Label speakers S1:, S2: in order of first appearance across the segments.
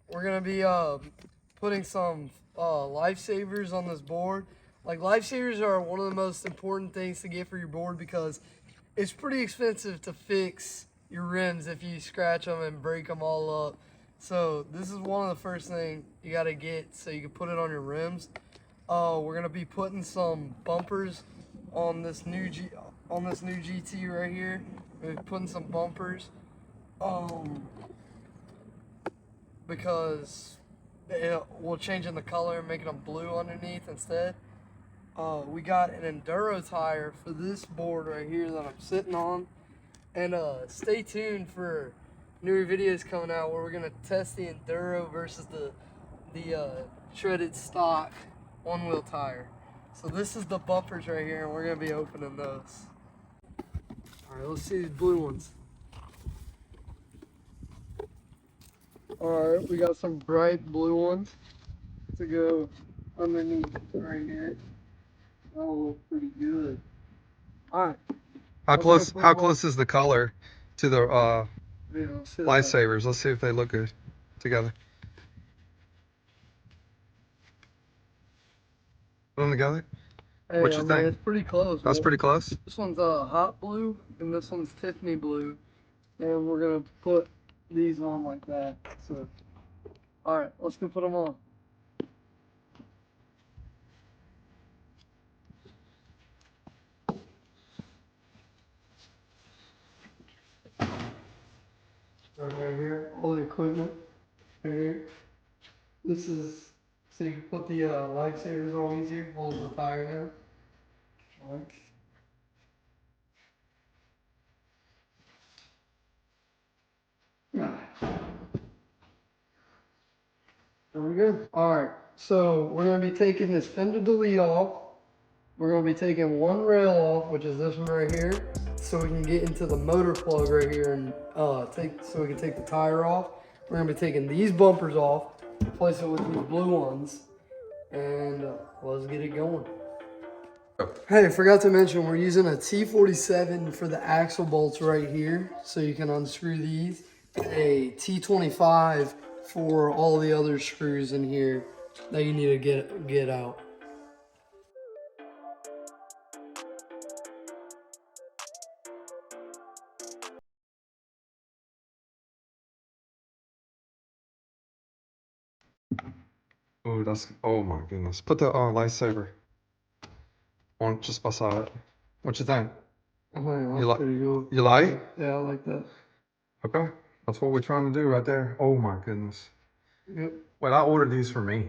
S1: we're gonna be putting some lifesavers on this board. Like, lifesavers are one of the most important things to get for your board because it's pretty expensive to fix your rims if you scratch them and break them all up. So this is one of the first things you gotta get so you can put it on your rims. We're gonna be putting some bumpers on this new GT right here. We're putting some bumpers because we're changing the color and making them blue underneath instead. We got an Enduro tire for this board right here that I'm sitting on. And stay tuned for newer videos coming out where we're gonna test the Enduro versus the shredded stock one-wheel tire. So this is the bumpers right here, and we're gonna be opening those. All right, let's see these blue ones. All right, we got some bright blue ones to go underneath right here. That'll look pretty good. All right.
S2: How close is the color to the lifesavers? Let's see if they look good together. Put them together.
S1: Hey,
S2: What you think?
S1: It's pretty close.
S2: That's pretty close.
S1: This one's hot blue, and this one's Tiffany blue, and we're gonna put these on like that. So, all right, let's go put them on. Right here, all the equipment right here. This is so you can put the lifesavers on easier. Hold the tire now. All right. There we go. All right, so we're gonna be taking this fender delete off. We're gonna be taking one rail off, which is this one right here, so we can get into the motor plug right here and so we can take the tire off. We're gonna be taking these bumpers off, replace it with these blue ones, and let's get it going. Hey, I forgot to mention we're using a T47 for the axle bolts right here, so you can unscrew these, and a T25 for all the other screws in here that you need to get out.
S2: Oh, oh my goodness. Put the lifesaver on just beside it. What you think?
S1: I think that's pretty good.
S2: You like?
S1: Yeah, I like that.
S2: Okay. That's what we're trying to do right there. Oh my goodness.
S1: Yep.
S2: Wait, I ordered these for me.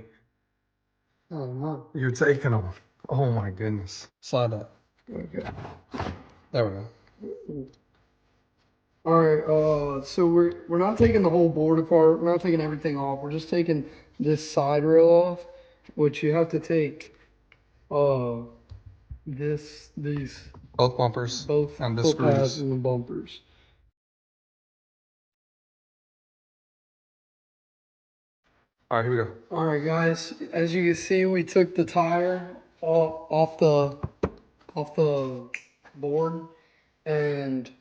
S1: Oh, no.
S2: You're taking them. Oh my goodness. Slide that.
S1: Okay.
S2: There we go.
S1: All right, so we're not taking the whole board apart. We're not taking everything off. We're just taking this side rail off, which you have to take these
S2: Both bumpers.
S1: both
S2: and the
S1: foot pads
S2: screws.
S1: and the bumpers.
S2: All right, here we go.
S1: All right, guys. As you can see, we took the tire off the board, and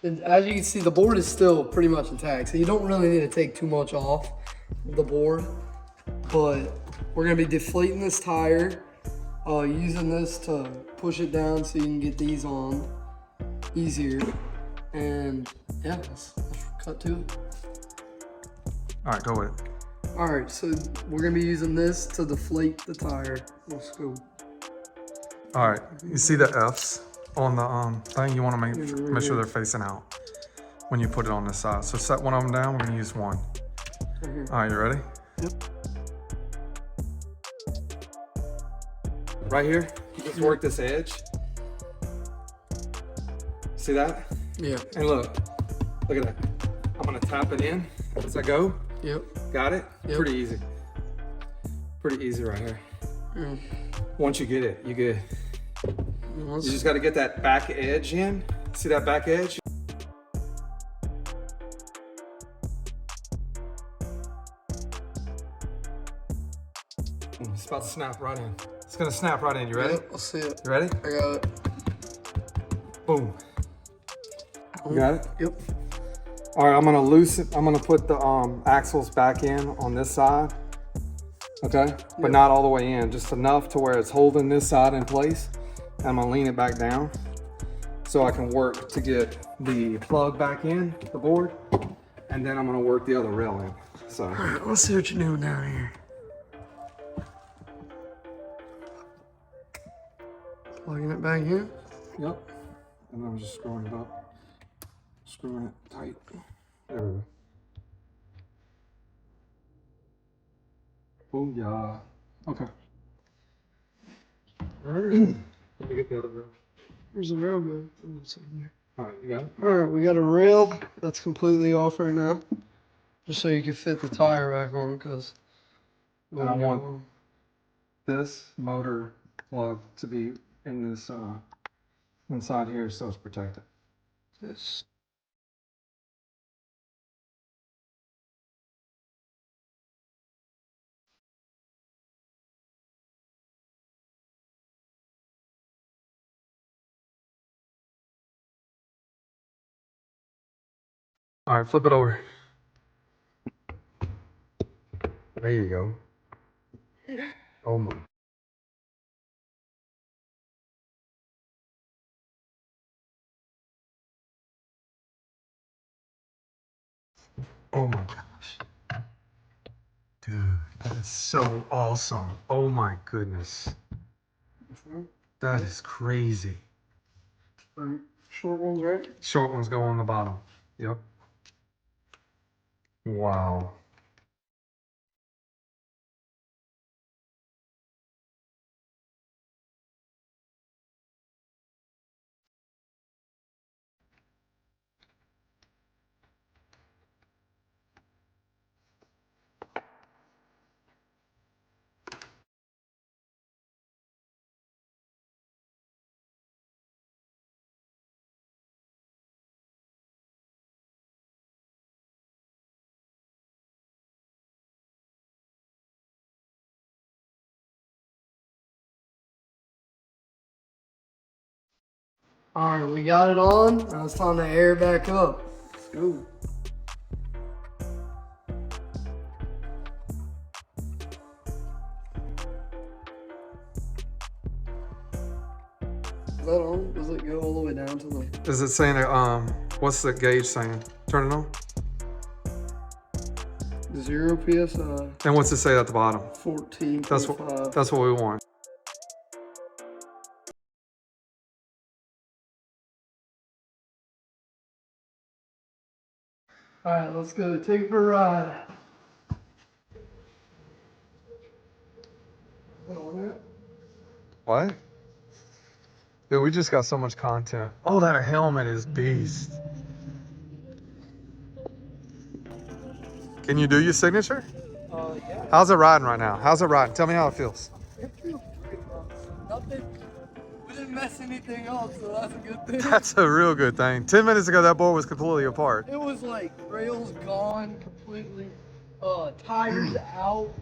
S1: as you can see, the board is still pretty much intact. So you don't really need to take too much off the board, but we're gonna be deflating this tire, using this to push it down so you can get these on easier. And yeah, let's cut to it.
S2: All right, go with it.
S1: All right, so we're gonna be using this to deflate the tire. Let's go.
S2: All right, you see the F's on the thing? You want to make sure they're facing out when you put it on this side. So set one of them down. We're gonna use one.
S1: Right here.
S2: All right, you ready?
S1: Yep.
S2: Right here, let's work this edge. See that?
S1: Yeah.
S2: And look at that. I'm gonna tap it in as I go.
S1: Yep.
S2: Got it?
S1: Yep.
S2: Pretty easy. Pretty easy right here.
S1: Yeah.
S2: Once you get it, you good.
S1: Let's-
S2: You just got to get that back edge in. See that back edge? It's about to snap right in. It's gonna snap right in. You ready?
S1: Yep, let's see it.
S2: You ready?
S1: I got it.
S2: Boom. You got it?
S1: Yep.
S2: All right, I'm gonna put the axles back in on this side. Okay, but not all the way in, just enough to where it's holding this side in place. And I'm gonna lean it back down so I can work to get the plug back in the board, and then I'm gonna work the other rail in. So
S1: All right, let's see what you're doing down here. Plugging it back in.
S2: yep, and I'm just screwing it up, screwing it tight. There we go. Oh yeah. Okay.
S1: All right.
S2: Let me get the other rail.
S1: There's a rail gun.
S2: All right, you got it.
S1: All right, we got a rail that's completely off right now, just so you can fit the tire back on. Because
S2: And I want this motor plug to be in this inside here so it's protected.
S1: this.
S2: All right, flip it over. There you go. Oh my. Oh my gosh. Dude, that is so awesome. Oh my goodness. That is crazy.
S1: Short ones, right?
S2: Short ones go on the bottom. Yep. Wow.
S1: All right, we got it on. Now it's time to air back up. Let's go. Is that on? Does it go all the way down to the?
S2: Is it saying what's the gauge saying? Turn it on.
S1: 0 psi.
S2: And what's it say at the bottom?
S1: 14.
S2: That's what we want.
S1: All right, let's go. Take it for a ride.
S2: What? Dude, we just got so much content. Oh, that helmet is beast. Can you do your signature?
S1: Yeah.
S2: How's it riding right now? How's it riding? Tell me how it feels.
S1: It feels great, bro. Nothing. We didn't mess anything up, so that's a good thing.
S2: That's a real good thing. 10 minutes ago, that board was completely apart.
S1: It was like rails gone completely, tires out.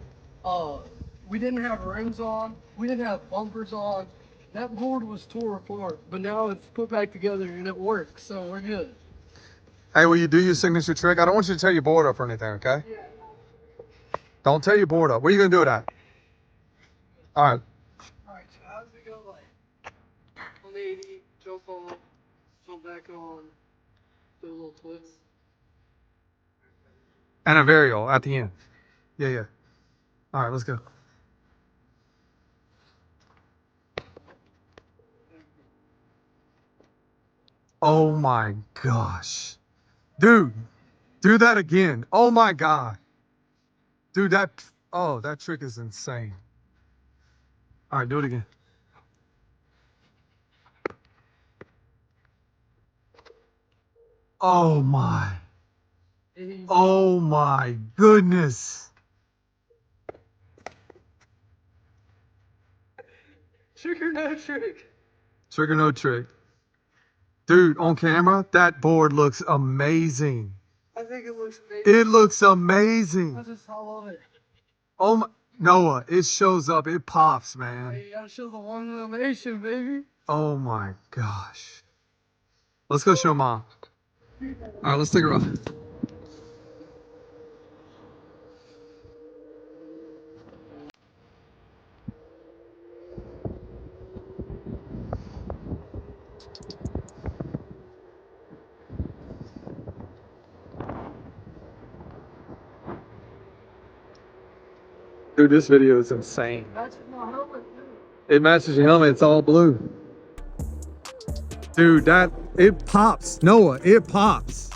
S1: We didn't have rims on. We didn't have bumpers on. That board was tore apart, but now it's put back together and it works, so we're good.
S2: Hey, will you do your signature trick? I don't want you to tear your board up or anything, okay?
S1: Yeah.
S2: Don't tear your board up. Where are you going to do it at? All right.
S1: All right. So how does it go? Like 180, jump on, jump back on, do a little twist.
S2: And a varial at the end. Yeah, yeah. All right, let's go. Oh my gosh. Dude, do that again. Oh my God. Dude, that trick is insane. All right, do it again. Oh my. Oh my goodness.
S1: Trick or no trick?
S2: Trick or no trick. Dude, on camera, that board looks amazing.
S1: I think it looks amazing.
S2: It looks amazing.
S1: I love it.
S2: Oh my, Noah, it shows up. It pops, man.
S1: Hey, you gotta show the one nation, baby.
S2: Oh my gosh. Let's go show Mom. All right, let's take her off. Dude, this video is insane. It matches your helmet. It's all blue. Dude, it pops. Noah, it pops.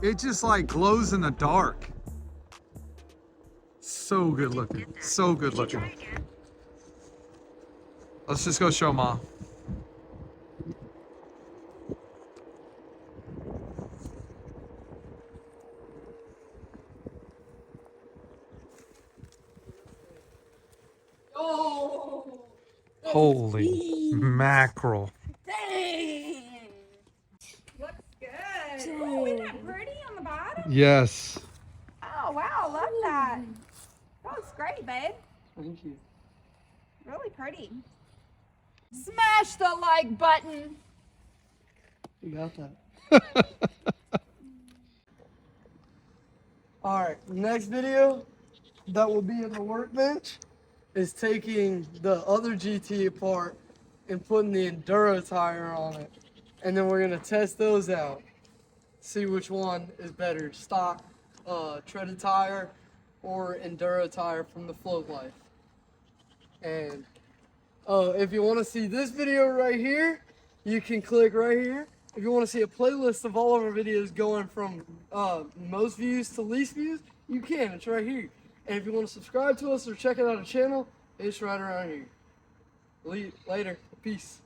S2: It just like glows in the dark. So good looking. So good looking. Let's just go show Mom.
S3: Oh,
S2: Holy mackerel.
S3: dang. Looks good. Oh, isn't that pretty on the bottom?
S2: Yes.
S3: Oh, wow, love that. That looks great, babe.
S1: Thank you.
S3: Really pretty. Smash the like button.
S1: You got that. Alright, next video that will be in the workbench is taking the other GT apart and putting the Enduro tire on it. And then we're gonna test those out. See which one is better, stock treaded tire or Enduro tire from the Float Life. And if you want to see this video right here, you can click right here. If you want to see a playlist of all of our videos going from most views to least views, you can. It's right here. And if you want to subscribe to us or check out our channel, it's right around here. Later. Peace.